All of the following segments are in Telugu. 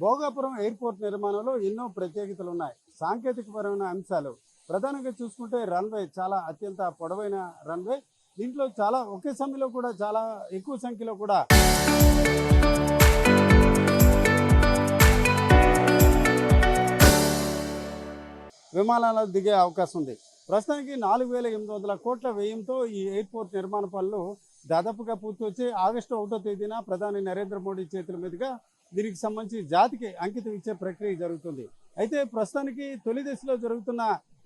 భోగాపురం ఎయిర్పోర్ట్ నిర్మాణంలో ఎన్నో ప్రత్యేకతలు ఉన్నాయి. సాంకేతికపరమైన అంశాలు ప్రధానంగా చూసుకుంటే రన్వే చాలా అత్యంత పొడవైన రన్వే. దీంట్లో చాలా ఒకే సమయంలో కూడా చాలా ఎక్కువ సంఖ్యలో కూడా విమానాలు దిగే అవకాశం ఉంది. ప్రస్తుతానికి 4,800 కోట్ల వ్యయంతో ఈ ఎయిర్పోర్ట్ నిర్మాణ పనులు దాదాపుగా పూర్తి వచ్చి ఆగస్టు 1వ తేదీన ప్రధాని నరేంద్ర మోడీ చేతుల మీదుగా దీనికి సంబంధించి జాతికి అంకితం ఇచ్చే ప్రక్రియ జరుగుతుంది. అయితే ప్రస్తుతానికి తొలి దశలో జరుగుతున్న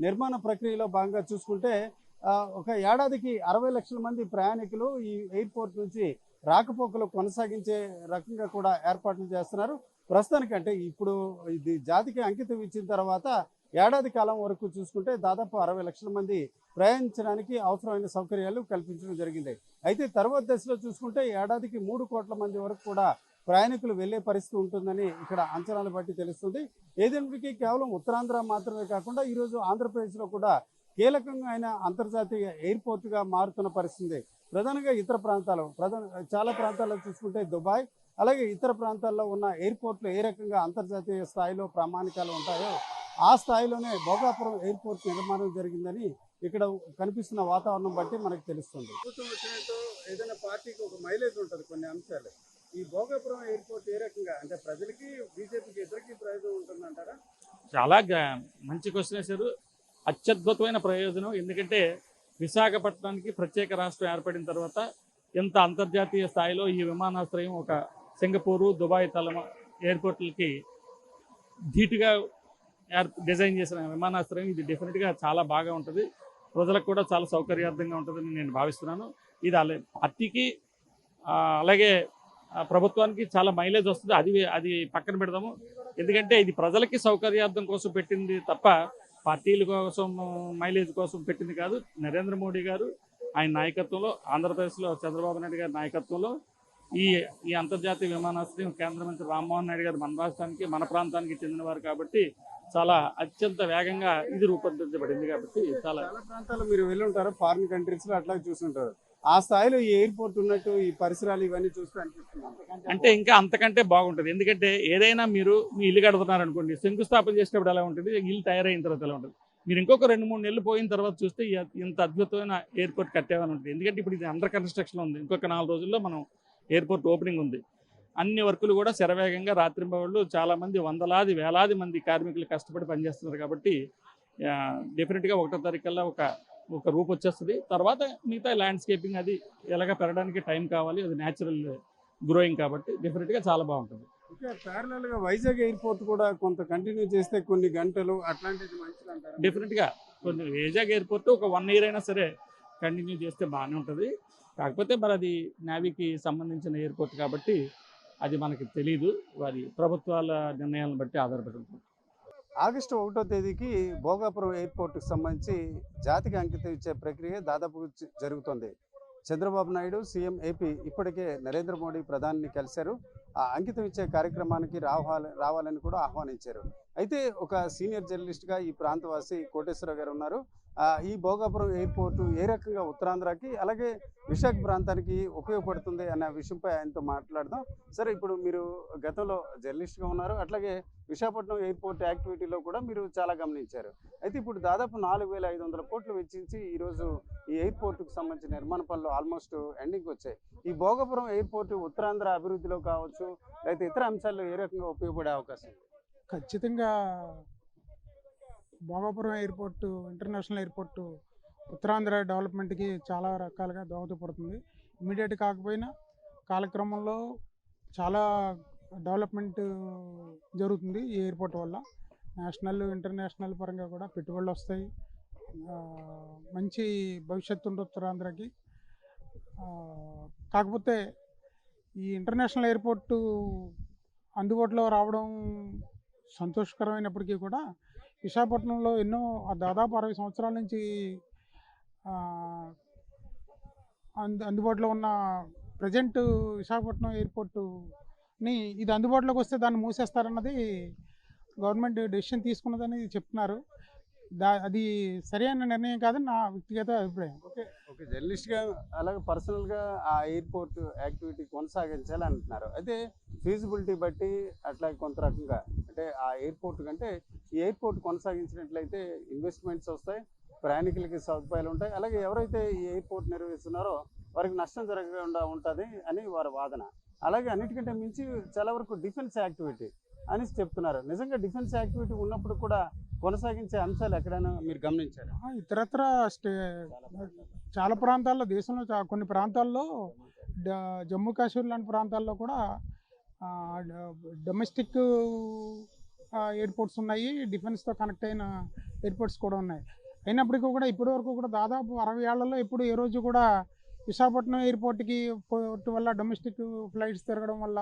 నిర్మాణ ప్రక్రియలో భాగంగా చూసుకుంటే ఒక ఏడాదికి 60 లక్షల మంది ప్రయాణికులు ఈ ఎయిర్పోర్ట్ నుంచి రాకపోకలు కొనసాగించే రకంగా కూడా ఏర్పాట్లు చేస్తున్నారు. ప్రస్తుతానికి అంటే ఇప్పుడు ఇది జాతికి అంకితం ఇచ్చిన తర్వాత ఏడాది కాలం వరకు చూసుకుంటే దాదాపు 60 లక్షల మంది ప్రయాణించడానికి అవసరమైన సౌకర్యాలు కల్పించడం జరిగింది. అయితే తర్వాత దశలో చూసుకుంటే ఏడాదికి 3 కోట్ల మంది వరకు కూడా ప్రయాణికులు వెళ్లే పరిస్థితి ఉంటుందని ఇక్కడ అంచనాలు బట్టి తెలుస్తుంది. ఏదైనప్పటికీ కేవలం ఉత్తరాంధ్ర మాత్రమే కాకుండా ఈరోజు ఆంధ్రప్రదేశ్లో కూడా కీలకంగా అయిన అంతర్జాతీయ ఎయిర్పోర్ట్గా మారుతున్న పరిస్థితి. ప్రధానంగా ఇతర ప్రాంతాలు చాలా ప్రాంతాల్లో చూసుకుంటే దుబాయ్ అలాగే ఇతర ప్రాంతాల్లో ఉన్న ఎయిర్పోర్ట్లు ఏ రకంగా అంతర్జాతీయ స్థాయిలో ప్రామాణికాలు ఉంటాయో ఆ స్థాయిలోనే భోగాపురం ఎయిర్పోర్ట్ నిర్మాణం జరిగిందని ఇక్కడ కనిపిస్తున్న వాతావరణం బట్టి మనకు తెలుస్తుంది. ప్రభుత్వం వచ్చినట్టు ఏదైనా పార్టీకి ఒక మైలేజ్ ఉంటుంది కొన్ని అంశాలు. ఈ భోగాపురం ఎయిర్పోర్ట్ ఏ రకంగా అంటే ప్రజలకి బీజేపీకి ఇద్దరికి ప్రయోజనం ఉంటుందంటారా? చాలా మంచి క్వశ్చన్ వేశారు. అత్యద్భుతమైన ప్రయోజనం. ఎందుకంటే విశాఖపట్నానికి ప్రత్యేక రాష్ట్రం ఏర్పడిన తర్వాత ఎంత అంతర్జాతీయ స్థాయిలో ఈ విమానాశ్రయం ఒక సింగపూరు దుబాయ్ ఎయిర్పోర్ట్లకి ధీటుగా డిజైన్ చేసిన విమానాశ్రయం ఇది డెఫినెట్గా చాలా బాగా ఉంటుంది. ప్రజలకు కూడా చాలా సౌకర్యార్థంగా ఉంటుందని నేను భావిస్తున్నాను. ఇది పార్టీకి అలాగే ప్రభుత్వానికి చాలా మైలేజ్ వస్తుంది. అది పక్కన పెడదాము. ఎందుకంటే ఇది ప్రజలకి సౌకర్యార్థం కోసం పెట్టింది తప్ప పార్టీల కోసం మైలేజ్ కోసం పెట్టింది కాదు. నరేంద్ర మోడీ గారు ఆయన నాయకత్వంలో ఆంధ్రప్రదేశ్లో చంద్రబాబు నాయుడు గారి నాయకత్వంలో ఈ అంతర్జాతీయ విమానాశ్రయం కేంద్ర మంత్రి రామ్మోహన్ నాయుడు గారు మన రాష్ట్రానికి మన ప్రాంతానికి చెందినవారు కాబట్టి చాలా అత్యంత వేగంగా ఇది రూపొందించబడింది. కాబట్టి చాలా ప్రాంతాల్లో మీరు వెళ్ళి ఉంటారు, ఫారిన్ కంట్రీస్ లో అట్లా చూస్తుంటారు. ఆ స్థాయిలో ఈ ఎయిర్పోర్ట్ ఉన్నట్టు ఈ పరిసరాలు ఇవన్నీ చూస్తూ అనిపిస్తుంది. అంటే ఇంకా అంతకంటే బాగుంటుంది. ఎందుకంటే ఏదైనా మీరు మీ ఇల్లు కడుతున్నారు అనుకోండి, శంకుస్థాపన చేసినప్పుడు ఎలా ఉంటుంది, ఇల్లు తయారైన తర్వాత ఎలా ఉంటుంది. మీరు ఇంకొక 2-3 నెలలు పోయిన తర్వాత చూస్తే ఇంత అద్భుతమైన ఎయిర్పోర్ట్ కట్టేవని ఉంటుంది. ఎందుకంటే ఇప్పుడు ఇది అండర్ కన్స్ట్రక్షన్ ఉంది. ఇంకొక 4 రోజుల్లో మనం ఎయిర్పోర్ట్ ఓపెనింగ్ ఉంది. అన్ని వర్కులు కూడా శరవేగంగా రాత్రింబవళ్ళు చాలామంది వందలాది వేలాది మంది కార్మికులు కష్టపడి పనిచేస్తున్నారు. కాబట్టి డెఫినెట్గా 1వ తారీఖు కల్లా ఒక రూపు వచ్చేస్తుంది. తర్వాత మిగతా ల్యాండ్స్కేపింగ్ అది ఎలాగ పెరగడానికి టైం కావాలి. అది న్యాచురల్ గ్రోయింగ్ కాబట్టి డెఫినెట్గా చాలా బాగుంటుంది. ఇంకా ప్యారలల్గా వైజాగ్ ఎయిర్పోర్ట్ కూడా కొంత కంటిన్యూ చేస్తే కొన్ని గంటలు అట్లాంటిది మంచిది అంటారు. డెఫినెట్గా కొన్ని వైజాగ్ ఎయిర్పోర్ట్ ఒక 1 ఇయర్ అయినా సరే కంటిన్యూ చేస్తే బాగానే ఉంటుంది. కాకపోతే మరి అది నేవీకి సంబంధించిన ఎయిర్పోర్ట్ కాబట్టి అది మనకి తెలీదు. వారి ప్రభుత్వాల నిర్ణయాలను బట్టి ఆధారపడి ఉంటుంది. ఆగస్టు 1వ తేదీకి భోగాపురం ఎయిర్పోర్ట్కి సంబంధించి జాతికి అంకితం ఇచ్చే ప్రక్రియ దాదాపు జరుగుతుంది. చంద్రబాబు నాయుడు సీఎం ఏపీ ఇప్పటికే నరేంద్ర మోడీ ప్రధానిని కలిశారు. ఆ అంకితం ఇచ్చే కార్యక్రమానికి రావాలని కూడా ఆహ్వానించారు. అయితే ఒక సీనియర్ జర్నలిస్ట్గా ఈ ప్రాంతవాసి కోటేశ్వరరావు గారు ఉన్నారు. ఈ భోగాపురం ఎయిర్పోర్టు ఏ రకంగా ఉత్తరాంధ్రకి అలాగే విశాఖ ప్రాంతానికి ఉపయోగపడుతుంది అన్న విషయంపై ఆయనతో మాట్లాడదాం. సరే, ఇప్పుడు మీరు గతంలో జర్నలిస్ట్గా ఉన్నారు, అట్లాగే విశాఖపట్నం ఎయిర్పోర్ట్ యాక్టివిటీలో కూడా మీరు చాలా గమనించారు. అయితే ఇప్పుడు దాదాపు 4,500 కోట్లు వెచ్చించి ఈరోజు ఈ ఎయిర్పోర్టుకు సంబంధించిన నిర్మాణ పనులు ఆల్మోస్ట్ ఎండింగ్కి వచ్చాయి. ఈ భోగాపురం ఎయిర్పోర్టు ఉత్తరాంధ్ర అభివృద్ధిలో కావచ్చు లేకపోతే ఇతర అంశాల్లో ఏ రకంగా ఉపయోగపడే అవకాశం? ఖచ్చితంగా Bhogapuram airport international airport Uttarandhra డెవలప్మెంట్కి చాలా రకాలుగా దోహదపడుతుంది. ఇమీడియట్ కాకపోయినా కాలక్రమంలో చాలా డెవలప్మెంట్ జరుగుతుంది ఈ ఎయిర్పోర్ట్ వల్ల. నేషనల్ ఇంటర్నేషనల్ పరంగా కూడా పెట్టుబడులు వస్తాయి. మంచి భవిష్యత్తు ఉంటుంది ఉత్తరాంధ్రకి. కాకపోతే ఈ ఇంటర్నేషనల్ ఎయిర్పోర్టు అందుబాటులో రావడం సంతోషకరమైనప్పటికీ కూడా విశాఖపట్నంలో ఎన్నో దాదాపు 60 సంవత్సరాల నుంచి అందుబాటులో ఉన్న ప్రజెంట్ విశాఖపట్నం ఎయిర్పోర్టుని ఇది అందుబాటులోకి వస్తే దాన్ని మూసేస్తారన్నది గవర్నమెంట్ డెసిషన్ తీసుకున్నదని చెప్తున్నారు. అది సరైన నిర్ణయం కాదని నా వ్యక్తిగత అభిప్రాయం. ఓకే జర్నలిస్ట్గా అలాగే పర్సనల్గా ఆ ఎయిర్పోర్ట్ యాక్టివిటీ కొనసాగించాలి అంటున్నారు. అయితే ఫీజిబిలిటీ బట్టి అట్లా కొంత రకంగా అంటే ఆ ఎయిర్పోర్ట్ కంటే ఈ ఎయిర్పోర్ట్ కొనసాగించినట్లయితే ఇన్వెస్ట్మెంట్స్ వస్తాయి, ప్రయాణికులకి సదుపాయాలు ఉంటాయి, అలాగే ఎవరైతే ఈ ఎయిర్పోర్ట్ నిర్వహిస్తున్నారో వారికి నష్టం జరగకుండా ఉంటుంది అని వారి వాదన. అలాగే అన్నిటికంటే మించి చాలా వరకు డిఫెన్స్ యాక్టివిటీ అని చెప్తున్నారు. నిజంగా డిఫెన్స్ యాక్టివిటీ ఉన్నప్పుడు కూడా కొనసాగించే అంశాలు ఎక్కడైనా మీరు గమనించారు? ఇతరత్ర చాలా ప్రాంతాల్లో దేశంలో కొన్ని ప్రాంతాల్లో జమ్మూ కాశ్మీర్ లాంటి ప్రాంతాల్లో కూడా డొమెస్టిక్ ఎయిర్పోర్ట్స్ ఉన్నాయి, డిఫెన్స్తో కనెక్ట్ అయిన ఎయిర్పోర్ట్స్ కూడా ఉన్నాయి. అయినప్పటికీ కూడా ఇప్పటి వరకు కూడా దాదాపు 60 ఏళ్లలో ఇప్పుడు ఏ రోజు కూడా విశాఖపట్నం ఎయిర్పోర్ట్కి పోర్ట్ వల్ల డొమెస్టిక్ ఫ్లైట్స్ తిరగడం వల్ల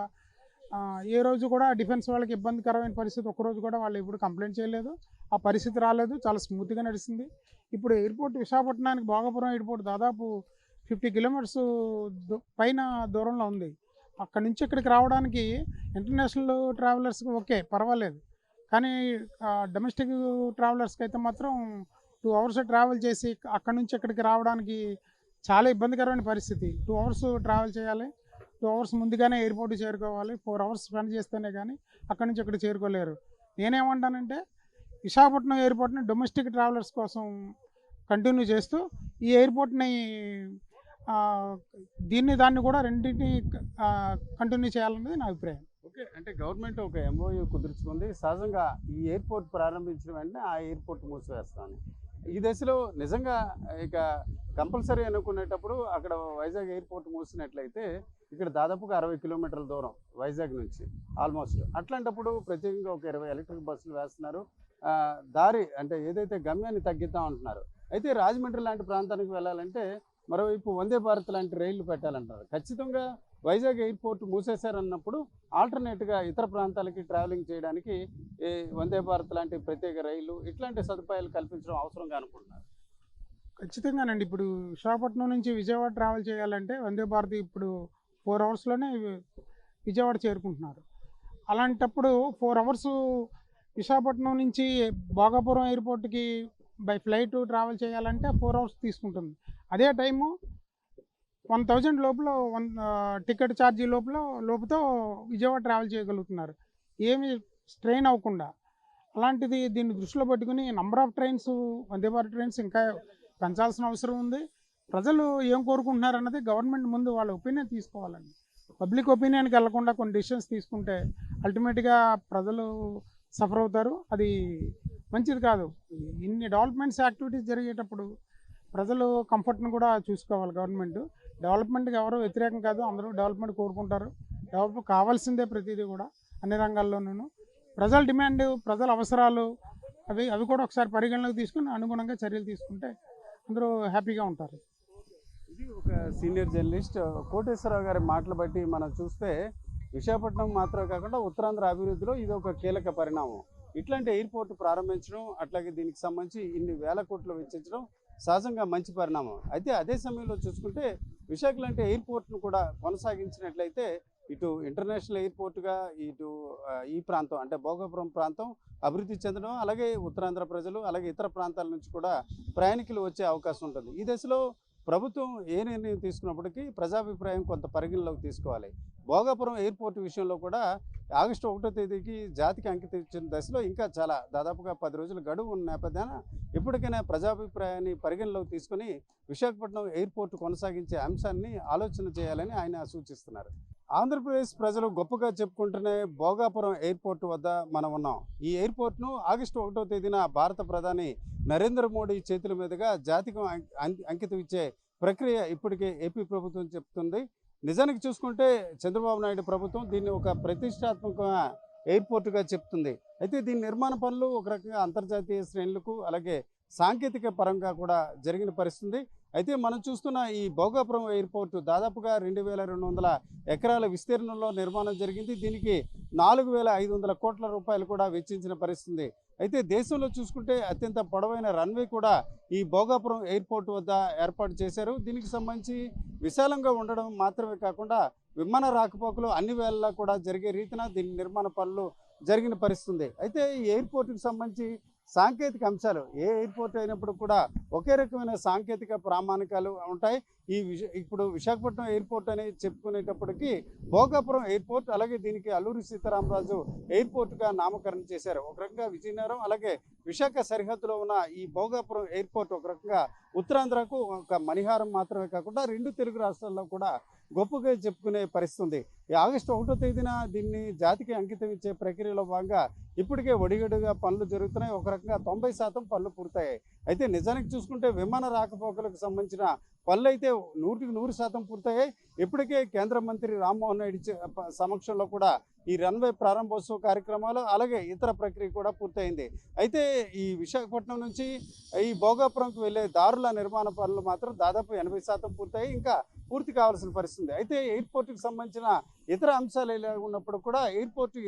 ఏ రోజు కూడా డిఫెన్స్ వాళ్ళకి ఇబ్బందికరమైన పరిస్థితి ఒక్కరోజు కూడా వాళ్ళు ఇప్పుడు కంప్లైంట్ చేయలేదు. ఆ పరిస్థితి రాలేదు, చాలా స్మూత్గా నడిచింది. ఇప్పుడు ఎయిర్పోర్ట్ విశాఖపట్నానికి భోగాపురం ఎయిర్పోర్ట్ దాదాపు 50 కిలోమీటర్స్ పైన దూరంలో ఉంది. అక్కడి నుంచి ఇక్కడికి రావడానికి ఇంటర్నేషనల్ ట్రావెలర్స్కి ఓకే పర్వాలేదు, కానీ డొమెస్టిక్ ట్రావెలర్స్కి అయితే మాత్రం 2 అవర్స్ ట్రావెల్ చేసి అక్కడి నుంచి ఇక్కడికి రావడానికి చాలా ఇబ్బందికరమైన పరిస్థితి. 2 అవర్స్ ట్రావెల్ చేయాలి, 2 అవర్స్ ముందుగానే ఎయిర్పోర్ట్కి చేరుకోవాలి, 4 అవర్స్ స్పెండ్ చేస్తేనే కానీ అక్కడి నుంచి ఇక్కడ చేరుకోలేరు. నేనేమంటానంటే విశాఖపట్నం ఎయిర్పోర్ట్ని డొమెస్టిక్ ట్రావెలర్స్ కోసం కంటిన్యూ చేస్తూ ఈ ఎయిర్పోర్ట్ని దాన్ని కూడా రెండింటిని కంటిన్యూ చేయాలన్నది నా అభిప్రాయం. ఓకే, అంటే గవర్నమెంట్ ఒక ఎంఓయూ కుదుర్చుకుంది. సహజంగా ఈ ఎయిర్పోర్ట్ ప్రారంభించిన వెంటనే ఆ ఎయిర్పోర్ట్ మూసివేస్తాను. ఈ దశలో నిజంగా ఇక కంపల్సరీ అనుకునేటప్పుడు అక్కడ వైజాగ్ ఎయిర్పోర్ట్ మూసినట్లయితే ఇక్కడ దాదాపుగా 60 కిలోమీటర్ల దూరం వైజాగ్ నుంచి ఆల్మోస్ట్. అట్లాంటప్పుడు ప్రత్యేకంగా ఒక 20 ఎలక్ట్రిక్ బస్సులు వేస్తున్నారు. దారి అంటే ఏదైతే గమ్యాన్ని తగ్గిద్దాం అంటున్నారు. అయితే రాజమండ్రి లాంటి ప్రాంతానికి వెళ్ళాలంటే మరోవైపు వందే భారత్ లాంటి రైళ్లు పెట్టాలంటారు. ఖచ్చితంగా వైజాగ్ ఎయిర్పోర్ట్ మూసేశారన్నప్పుడు ఆల్టర్నేట్గా ఇతర ప్రాంతాలకి ట్రావెలింగ్ చేయడానికి వందే భారత్ లాంటి ప్రత్యేక రైళ్లు ఇట్లాంటి సదుపాయాలు కల్పించడం అవసరంగా అనుకుంటున్నారు. ఖచ్చితంగానండి. ఇప్పుడు విశాఖపట్నం నుంచి విజయవాడ ట్రావెల్ చేయాలంటే వందే భారత్ ఇప్పుడు 4 అవర్స్లోనే విజయవాడ చేరుకుంటున్నారు. అలాంటప్పుడు 4 అవర్స్ విశాఖపట్నం నుంచి భోగాపురం ఎయిర్పోర్ట్కి బై ఫ్లైట్ ట్రావెల్ చేయాలంటే 4 అవర్స్ తీసుకుంటుంది. అదే టైము 1000 లోపల టికెట్ ఛార్జీ లోపుతో విజయవాడ ట్రావెల్ చేయగలుగుతున్నారు, ఏమి స్ట్రెయిన్ అవ్వకుండా. అలాంటిది దీన్ని దృష్టిలో పెట్టుకుని number of trains Vande Bharat trains ఇంకా పెంచాల్సిన అవసరం ఉంది. ప్రజలు ఏం కోరుకుంటున్నారు అన్నది గవర్నమెంట్ ముందు వాళ్ళ ఒపీనియన్ తీసుకోవాలండి. పబ్లిక్ ఒపీనియన్కి వెళ్లకుండా కొన్ని డిసిషన్స్ తీసుకుంటే అల్టిమేట్గా ప్రజలు సఫర్ అవుతారు. అది మంచిది కాదు. ఇన్ని డెవలప్మెంట్స్ యాక్టివిటీస్ జరిగేటప్పుడు ప్రజలు కంఫర్ట్ని కూడా చూసుకోవాలి గవర్నమెంట్. డెవలప్మెంట్కి ఎవరు వ్యతిరేకం కాదు, అందరూ డెవలప్మెంట్ కోరుకుంటారు. డెవలప్మెంట్ కావాల్సిందే ప్రతిదీ కూడా అన్ని రంగాల్లోనూ. ప్రజల డిమాండ్, ప్రజల అవసరాలు అవి కూడా ఒకసారి పరిగణలోకి తీసుకుని అనుగుణంగా చర్యలు తీసుకుంటే అందరూ హ్యాపీగా ఉంటారు. ఇది ఒక సీనియర్ జర్నలిస్ట్ కోటేశ్వరరావు గారి మాటలు బట్టి మనం చూస్తే విశాఖపట్నం మాత్రమే కాకుండా ఉత్తరాంధ్ర అభివృద్ధిలో ఇది ఒక కీలక పరిణామం. ఇట్లాంటి ఎయిర్పోర్ట్ ప్రారంభించడం, అట్లాగే దీనికి సంబంధించి ఇన్ని వేల కోట్లు వెచ్చించడం సహజంగా మంచి పరిణామం. అయితే అదే సమయంలో చూసుకుంటే విశాఖ లాంటి ఎయిర్పోర్ట్ను కూడా కొనసాగించినట్లయితే ఇటు ఇంటర్నేషనల్ ఎయిర్పోర్ట్గా ఇటు ఈ ప్రాంతం అంటే భోగాపురం ప్రాంతం అభివృద్ధి చెందడం, అలాగే ఉత్తరాంధ్ర ప్రజలు అలాగే ఇతర ప్రాంతాల నుంచి కూడా ప్రయాణికులు వచ్చే అవకాశం ఉంటుంది. ఈ దశలో ప్రభుత్వం ఏ నిర్ణయం తీసుకున్నప్పటికీ ప్రజాభిప్రాయం కొంత పరిగణలోకి తీసుకోవాలి. భోగాపురం ఎయిర్పోర్ట్ విషయంలో కూడా ఆగస్టు 1వ తేదీకి జాతికి అంకితం ఇచ్చిన దశలో ఇంకా చాలా దాదాపుగా 10 రోజుల గడువు ఉన్న నేపథ్యాన ఇప్పటికైనా ప్రజాభిప్రాయాన్ని పరిగణలోకి తీసుకుని విశాఖపట్నం ఎయిర్పోర్ట్ కొనసాగించే అంశాన్ని ఆలోచన చేయాలని ఆయన సూచిస్తున్నారు. ఆంధ్రప్రదేశ్ ప్రజలు గొప్పగా చెప్పుకుంటున్న భోగాపురం ఎయిర్పోర్ట్ వద్ద మనం ఉన్నాం. ఈ ఎయిర్పోర్ట్ను ఆగస్టు 1వ తేదీన భారత ప్రధాని నరేంద్ర మోడీ చేతుల మీదుగా జాతికి అంకితం ఇచ్చే ప్రక్రియ ఇప్పటికే ఏపీ ప్రభుత్వం చెప్తుంది. నిజానికి చూసుకుంటే చంద్రబాబు నాయుడు ప్రభుత్వం దీన్ని ఒక ప్రతిష్టాత్మక ఎయిర్పోర్టుగా చెప్తుంది. అయితే దీని నిర్మాణ పనులు ఒక రకంగా అంతర్జాతీయ శ్రేణులకు అలాగే సాంకేతిక పరంగా కూడా జరిగిన పరిస్థితి. అయితే మనం చూస్తున్న ఈ భోగాపురం ఎయిర్పోర్టు దాదాపుగా 2200 ఎకరాల విస్తీర్ణంలో నిర్మాణం జరిగింది. దీనికి 4500 కోట్ల రూపాయలు కూడా వెచ్చించిన పరిస్థితి. అయితే దేశంలో చూసుకుంటే అత్యంత పొడవైన రన్వే కూడా ఈ భోగాపురం ఎయిర్పోర్ట్ వద్ద ఏర్పాటు చేశారు. దీనికి సంబంధించి విశాలంగా ఉండడం మాత్రమే కాకుండా విమాన రాకపోకలు అన్ని వేళలా కూడా జరిగే రీతిన దీని నిర్మాణ పనులు జరిగిన పరిస్థితి. అయితే ఈ ఎయిర్పోర్టుకు సంబంధించి సాంకేతిక అంశాలు ఏ ఎయిర్పోర్ట్ అయినప్పుడు కూడా ఒకే రకమైన సాంకేతిక ప్రామాణికాలు ఉంటాయి. ఇప్పుడు విశాఖపట్నం ఎయిర్పోర్ట్ అని చెప్పుకునేటప్పటికీ భోగాపురం ఎయిర్పోర్ట్, అలాగే దీనికి అల్లూరి సీతారామరాజు ఎయిర్పోర్ట్గా నామకరణం చేశారు. ఒక రకంగా విజయనగరం అలాగే విశాఖ సరిహద్దులో ఉన్న ఈ భోగాపురం ఎయిర్పోర్ట్ ఒక రకంగా ఉత్తరాంధ్రకు ఒక మణిహారం మాత్రమే కాకుండా 2 తెలుగు రాష్ట్రాల్లో కూడా గొప్పగా చెప్పుకునే పరిస్థితి ఉంది. ఈ ఆగస్టు 1వ తేదీన దీన్ని జాతికి అంకితం ఇచ్చే ప్రక్రియలో భాగంగా ఇప్పటికే ఒడిగడుగా పనులు జరుగుతున్నాయి. ఒక రకంగా 90% పనులు పూర్తయ్యాయి. అయితే నిజానికి చూసుకుంటే విమాన రాకపోకలకు సంబంధించిన పనులు అయితే 100% పూర్తయ్యాయి. ఇప్పటికే కేంద్ర మంత్రి రామ్మోహన్ నాయుడు సమక్షంలో కూడా ఈ రన్వే ప్రారంభోత్సవ కార్యక్రమాలు అలాగే ఇతర ప్రక్రియ కూడా పూర్తయింది. అయితే ఈ విశాఖపట్నం నుంచి ఈ భోగాపురంకు వెళ్ళే దారుల నిర్మాణ పనులు మాత్రం దాదాపు 80% పూర్తయ్యాయి. ఇంకా పూర్తి కావాల్సిన పరిస్థితి. అయితే ఎయిర్పోర్ట్కి సంబంధించిన ఇతర అంశాలు ఇలా ఉన్నప్పుడు కూడా ఎయిర్పోర్ట్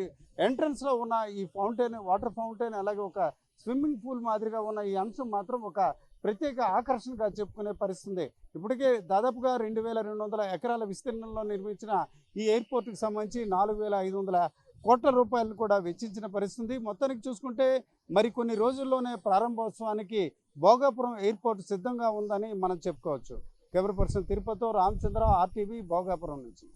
ఎంట్రన్స్లో ఉన్న ఈ ఫౌంటైన్, వాటర్ ఫౌంటైన్, అలాగే ఒక స్విమ్మింగ్ పూల్ మాదిరిగా ఉన్న ఈ అంశం మాత్రం ఒక ప్రత్యేక ఆకర్షణగా చెప్పుకునే పరిస్థితి. ఇప్పటికే దాదాపుగా 2200 ఎకరాల విస్తీర్ణంలో నిర్మించిన ఈ ఎయిర్పోర్ట్కి సంబంధించి 4500 కోట్ల రూపాయలు కూడా వెచ్చించిన పరిస్థితి. మొత్తానికి చూసుకుంటే మరికొన్ని రోజుల్లోనే ప్రారంభోత్సవానికి భోగాపురం ఎయిర్పోర్ట్ సిద్ధంగా ఉందని మనం చెప్పుకోవచ్చు. కెమెరా పర్సన్ తిరుపతితో రామచంద్ర, RTV, భోగాపురం నుంచి.